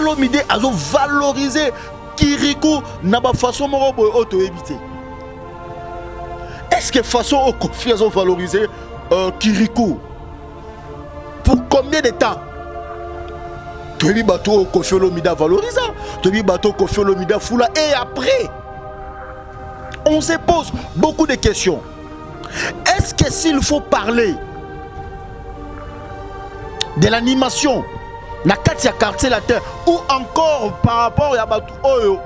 Olomide a valorisé Kirikou n'a pas façon de auto-éviter. Est-ce que façon au Kofi a valorisé Kirikou? Pour combien de temps? Tu as mis bateau Kofi Olomide valorisé, tu as mis bateau Kofi Olomide foula, et après on se pose beaucoup de questions. Est-ce que s'il faut parler de l'animation na kati ya quartier la terre, ou encore par rapport à Batou Oyo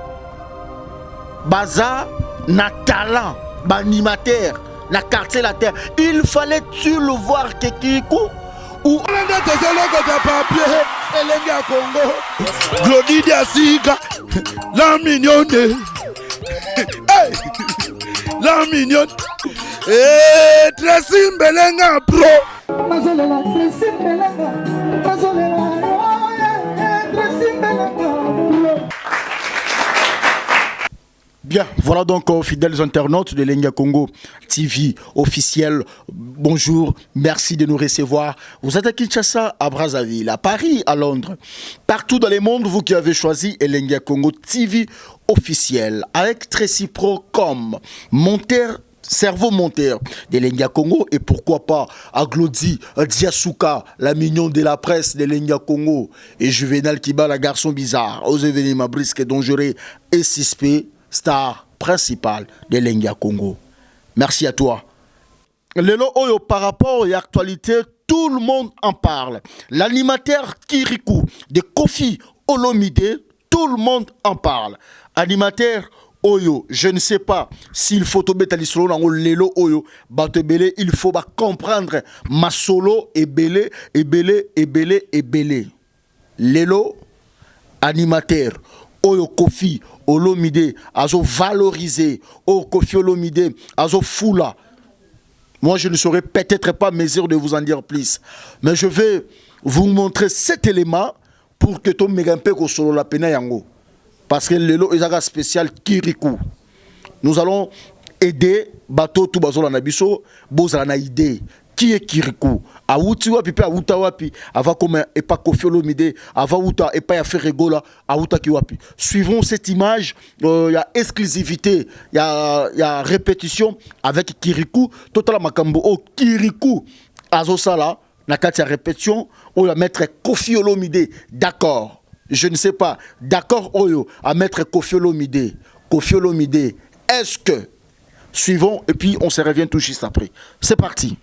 Baza na talent animateur na quartier la terre, il fallait-tu le voir que Kirikou ou Glody Diasiga, la mignonne, la mignonne, et Tracy Mbelenga pro. Bien, voilà donc fidèles internautes de Lenga Congo TV officiel. Bonjour, merci de nous recevoir. Vous êtes à Kinshasa, à Brazzaville, à Paris, à Londres. Partout dans le monde, vous qui avez choisi Lenga Congo TV officiel avec Tracy Pro comme monteur, cerveau monteur de Lenga Congo, et pourquoi pas Aglodi Diasuka, la mignon de la presse de Lenga Congo, et Juvenal Kiba, la garçon bizarre, aux événements brisques et dangereux, et 6P, star principale de Lenga Congo. Merci à toi. Lelo Oyo, par rapport à l'actualité, tout le monde en parle. L'animateur Kirikou de Kofi Olomide, tout le monde en parle. Animateur Oyo, je ne sais pas s'il faut tomber à l'isolo dans Lelo Oyo, Batebele, il faut comprendre ma solo et belé, et belé, et belé, et belé. Lelo, animateur Oyo Kofi Olomide, azo valorisé, Oyo Kofi Olomide, azo foula. Moi, je ne saurais peut-être pas mesure de vous en dire plus, mais je vais vous montrer cet élément pour que ton mégampe ko solo la pena yango. Parce que le lot est spécial Kirikou. Nous allons aider bateau tout bazo la nabiso, boza na idée. Qui est Kirikou? Awuti wapi pe awuta wapi? Ava comme et pas Kofi Olomide, ava wuta et pas ya faire regola, awuta ki wapi. Suivons cette image, il y a exclusivité, il y a répétition avec Kirikou. Total makambo o Kirikou azo sala na kati ya répétition, on va mettre Kofi Olomide, d'accord. Je ne sais pas, d'accord Oyo à mettre Kofi Olomide. Kofi Olomide, est-ce que suivons et puis on se revient tout juste après. C'est parti.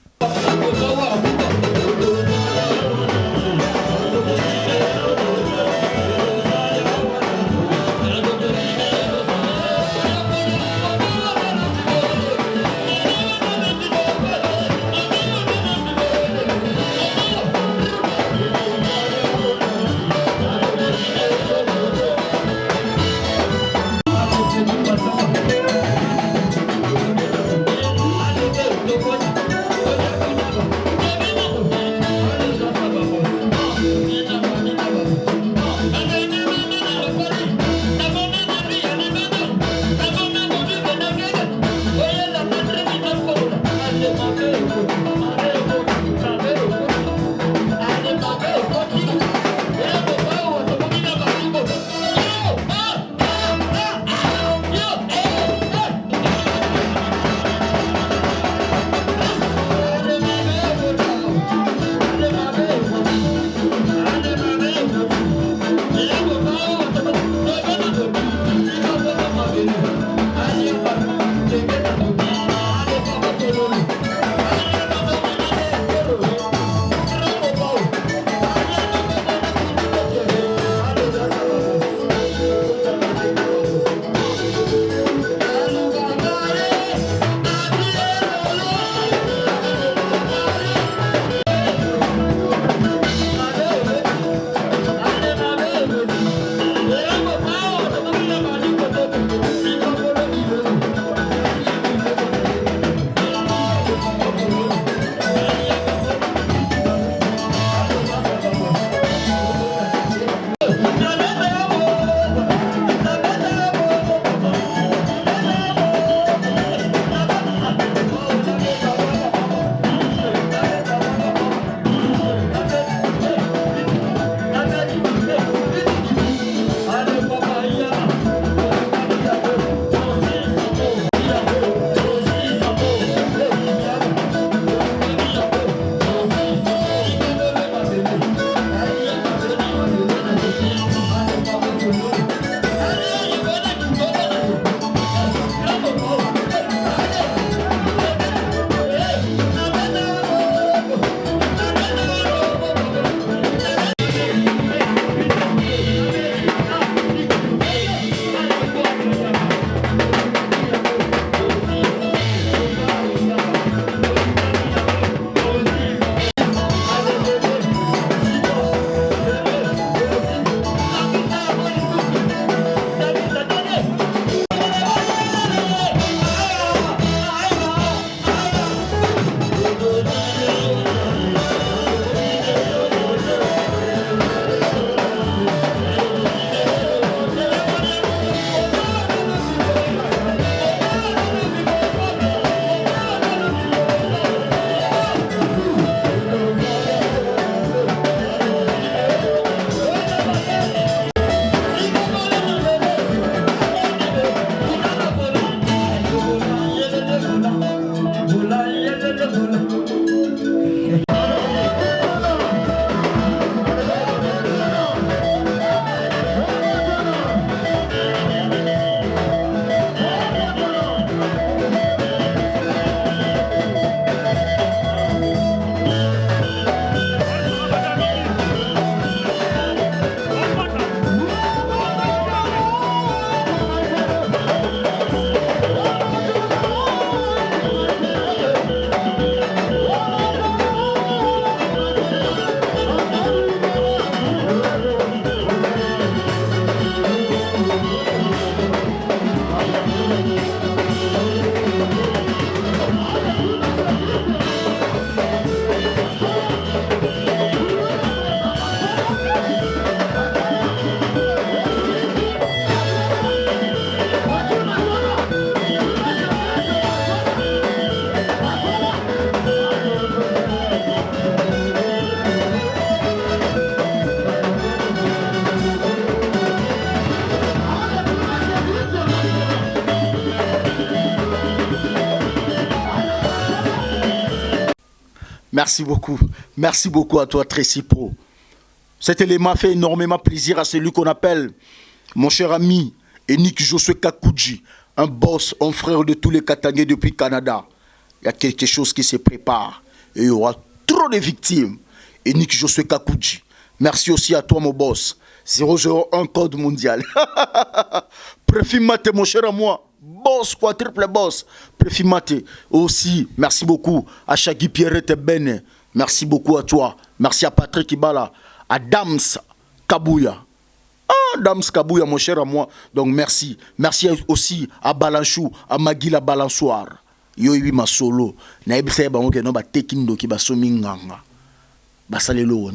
Merci beaucoup. Merci beaucoup à toi, Tracy Pro. Cet élément fait énormément plaisir à celui qu'on appelle mon cher ami Enik Josué Kakouji, un boss, un frère de tous les Katangais depuis Canada. Il y a quelque chose qui se prépare et il y aura trop de victimes. Enik Josué Kakouji. Merci aussi à toi, mon boss. 001 code mondial. Préfimate, mon cher à moi. Boss, quadruple boss. Préfimate. Aussi, merci beaucoup à Shaggy Pierrette Bene. Merci beaucoup à toi. Merci à Patrick Ibala. À Dams Kabouya. Ah, Dams Kabouya, mon cher à moi. Donc, merci. Merci aussi à Balanchou, à Maguila Balançoire. Yo, oui, ma solo. Naïbse, bah, ok, non, bah, tekindo qui bah, sominganga. Bah, ça, les lois.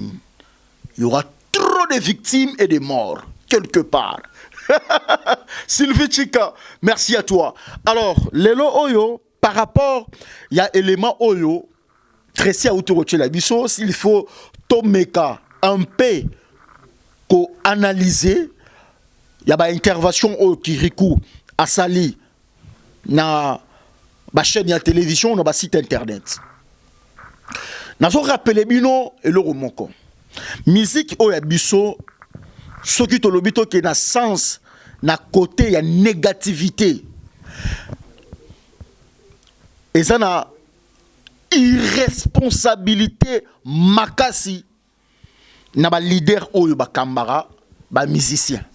Il y aura trop de victimes et de morts, quelque part. Sylvie Chika, merci à toi. Alors, Lelo Oyo, par rapport, il y a élément Oyo, Tracy a autoroché la biso, s'il faut Tomeka, un peu, analyser, il y a une intervention au Kirikou, à Sali, na ba chaîne de télévision, na ba site internet. Nous avons rappelé bino et le romoko. Musique oya biso ce qui te lobito qui na sens na côté ya négativité et ça na irresponsabilité makasi na ba leader oyo ba kambara ba musicien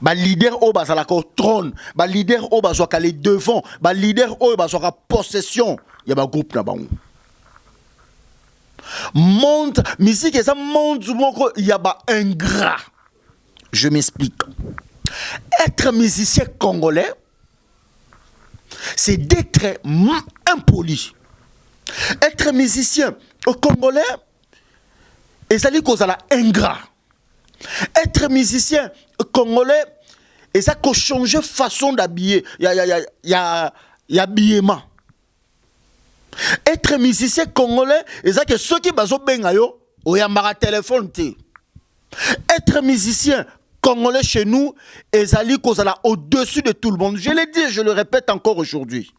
ba leader oyo ba zala ko trône ba leader oyo ba zoka les devant ba leader oyo ba zoka possession ya ba groupe na bango. Monde, musique et ça monde il y a pas ingrat. Je m'explique. Être musicien congolais, c'est d'être impoli. Être musicien congolais, et ça dit qu'on a ingrat. Être musicien congolais, et ça qu'on change façon d'habiller. Il y a habillement. Être musicien congolais, et ça que ceux qui baso bengayo, oyambara téléphone te. Être musicien congolais chez nous, et ça dit qu'on a au-dessus de tout le monde. Je l'ai dit et je le répète encore aujourd'hui.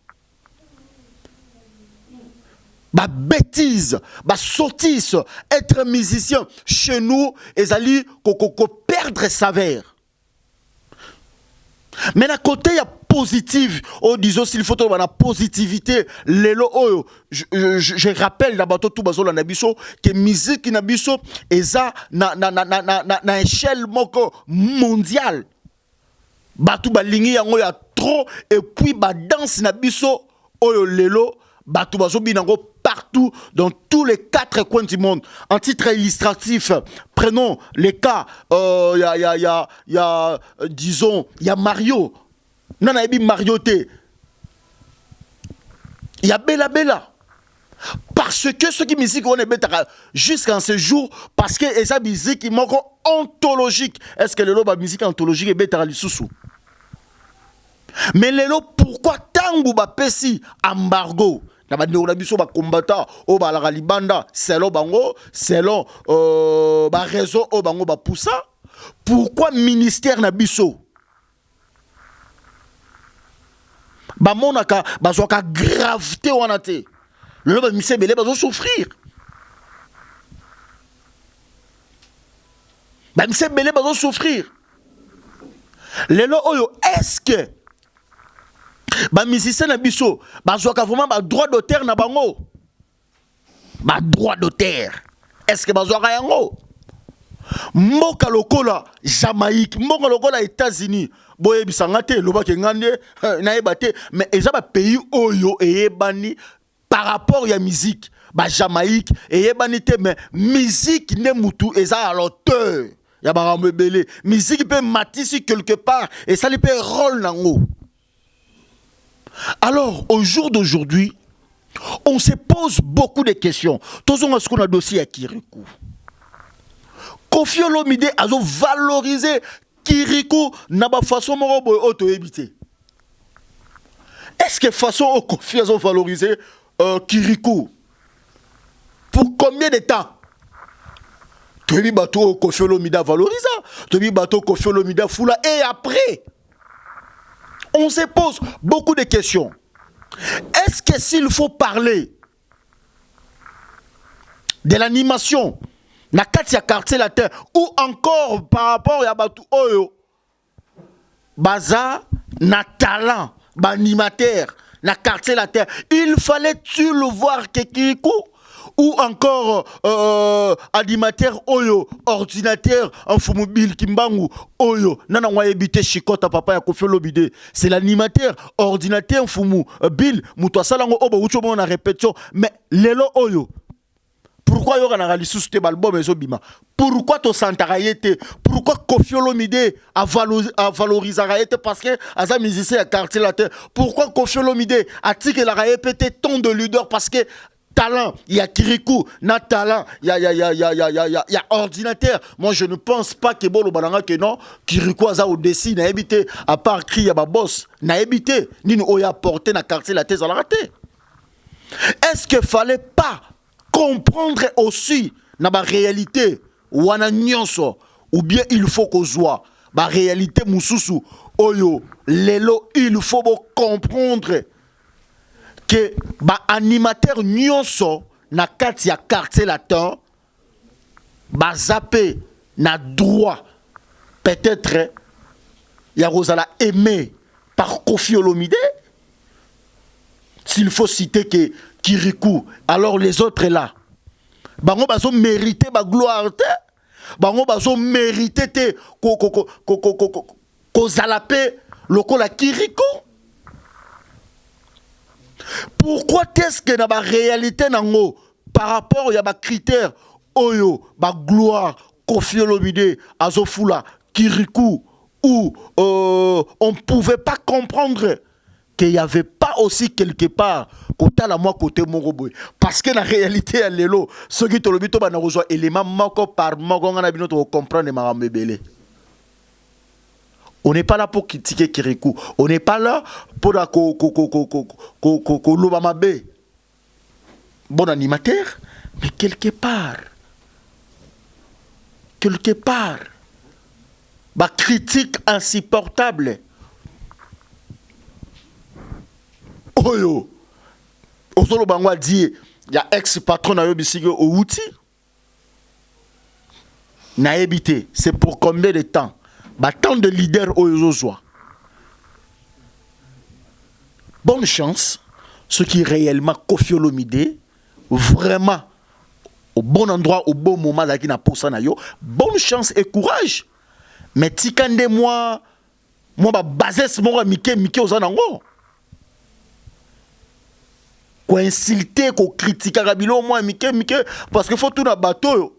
Bah bêtise, bah sottise, être musicien chez nous, et ça dit qu'on perdre saveur. Mais d'un côté, il y a positive. Oh, disons, s'il faut trouver la positivité, je rappelle d'abord tout bazo la nabiso que musique nabiso est ça na échelle mondiale. Batu balingi yango ya trop et puis ba danse nabiso oyo lelo batu bazo binango partout dans tous les 4 coins du monde. En titre illustratif, prenons les cas, disons, il y a Mario. Non, il y a Mario T. Il y a Bella Bella. Parce que ceux qui musique on est jusqu'à ce jour, parce que et sa musique il manque ontologique. Est-ce que le lot musique ontologique est bête à l'issou? Mais le lot pourquoi tango ba pesi embargo? Na ba ndeko na biso ba combattant o ba la libanda selon bango selon ba réseau o bango ba poussa. Pourquoi ministère na biso ba monaka ba zoka gravité wana te le ba mise belé ba zo souffrir ba mise belé ba zo souffrir lelo oyo est-ce que ba musicien na biso ba zoka vraiment ba droit d'auteur na bango ba droit d'auteur est-ce que ba zoka yango mboka lokola Jamaïque mboka lokola États-Unis boye bisanga te loba ke ngande na yebate mais eza ba pays oyo eyebani par rapport ya musique ba Jamaïque eyebani te mais musique ne mutu eza à l'auteur ya ba ramebele musique peut matisi quelque part et ça lui peut rôle nango. Alors au jour d'aujourd'hui on se pose beaucoup de questions. Tous on a ce qu'on a dossier à Kirikou. Koffi Olomide a valorisé Kirikou n'a pas façon morobo auto éviter. Est-ce que façon au Koffi a valorisé Kirikou? Pour combien de temps? Tu as bateau Koffi Olomide a valorisé, tu as bateau Koffi Olomide a foula et après on se pose beaucoup de questions. Est-ce que s'il faut parler de l'animation na kati ya quartier latin ou encore par rapport ya batu oyo baza na talent ba animateur na quartier latin, il fallait-tu le voir Kekirikou ou encore animateur oyo ordinateur infomobile kimbangu oyo nana ngwayebite shikota papa ya Koffi Olomide, c'est l'animateur ordinateur infomu bill muto asalango obo ucho na répétition mais lelo oyo pourquoi yo kana lisusu te balbum ezobima, pourquoi to santarayete, pourquoi Koffi Olomide a valorisé parce que aza musicien à quartier latin, pourquoi Koffi Olomide a tike la répété tant de leader parce que talent, il y a Kirikou, na talent, il y a ordinateur. Moi je ne pense pas que bon balanga que non, Kirikou aza au dessin na habité à part cri ya ba boss, na habité ni no ya porter na quartier latin za la raté. Est-ce que fallait pas comprendre aussi na ba réalité wana nyonso ou bien il faut qu'on soit ba réalité mususu oyo lelo il faut comprendre que ba animateur nyonso na kati ya quartier latin ba zappé na droit peut-être ya rozala aimé par Koffi Olomide s'il faut citer que Kirikou, alors les autres là. Bango bazo mérité ba gloire te. Bango bazo mérité te ko zalapé lokola Kirikou. Pourquoi est-ce que na ba réalité nango par rapport ya ba critères oyo ba gloire Koffi Olomide azofula Kirikou où on pouvait pas comprendre qu'il n'y avait pas aussi quelque part côté la moi côté Moroboy parce que la réalité est lelo ce qui te le bito bana rejoint élément moko par moko ngana bino to comprendre maramebele. On n'est pas là pour critiquer Kirikou, on n'est pas là pour la lobamabe bon animateur, mais quelque part ma critique insupportable oyo osolo bangwa dit il y a ex-patron na yo bisige au outil na habité, c'est pour combien de temps ba tant de leaders oyo zo bonne chance ceux qui réellement Koffi Olomide vraiment au bon endroit au bon moment là qui na posa na yo, bonne chance et courage mais tikande moi ba bases mo mike ozanango ko insulter ko critiquer kabilo moi mike parce que faut tout na bateau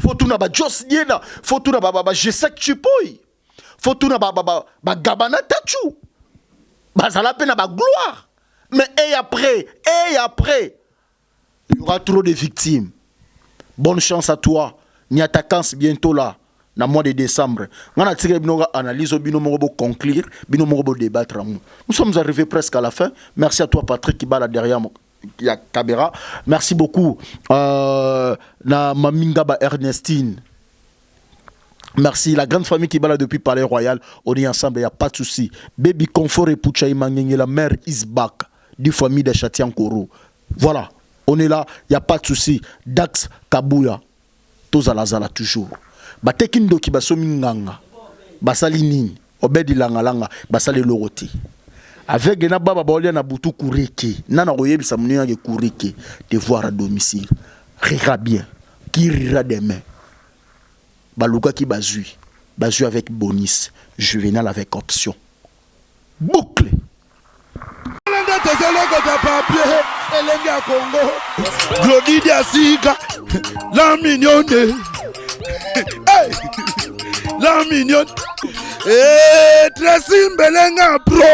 faut tout na ba Jos Diena faut tout na ba G7 Chipoy faut tout na ba Gabana Tachu bazala pe na ba gloire mais et après il y aura trop de victimes. Bonne chance à toi ni attaquant bientôt là dans le mois de décembre. On a tiré une analyse, on conclure, on débattre. Nous sommes arrivés presque à la fin. Merci à toi Patrick qui bat là derrière la caméra. Merci beaucoup na Mamingaba Ernestine. Merci la grande famille qui bat là depuis Palais Royal. On est ensemble, il n'y a pas de souci. Baby Confort et Pouchaï Mangenge, la mère is back du famille de Chatian Koro. Voilà, on est là, il n'y a pas de souci. Dax Kabouya, Tozalazala toujours. Batekindo ki basomi nganga basali nini obedi langa basali loroti avec na baba baolia na butu kureke nana koyebisa munyo ke kureke devoir à domicile rira bien qui rira demain baluka ki bazui avec bonus juvénal avec option boucle Glody Diasiga la mignonne. Hey, la mignonne. Tracy Mbelenga pro.